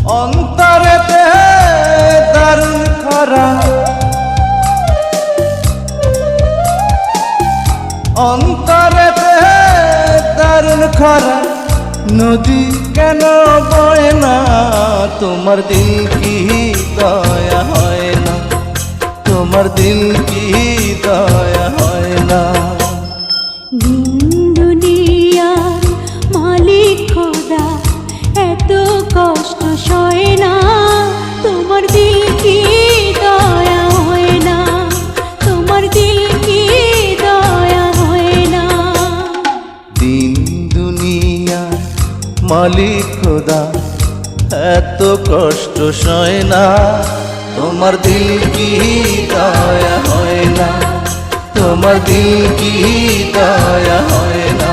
অন্তরেতে দারুণ খরা, অন্তরেতে দারুণ খরা, নদী কেন বয় না? তোমার দিল কি দয়া হয় না? তোমার দিল কি দয়া হয় না? দিন দুনিয়ার মালিক খোদা এত কষ্ট সয় না, তোমার দিল কি দয়া হয় না? তোমার দিল কি দয়া হয় না? দিন দুনিয়ার মালিক খোদা এত কষ্ট সয় না, তোমার দিল কি দয়া হয় না? তোমার দিল কি দয়া হয় না?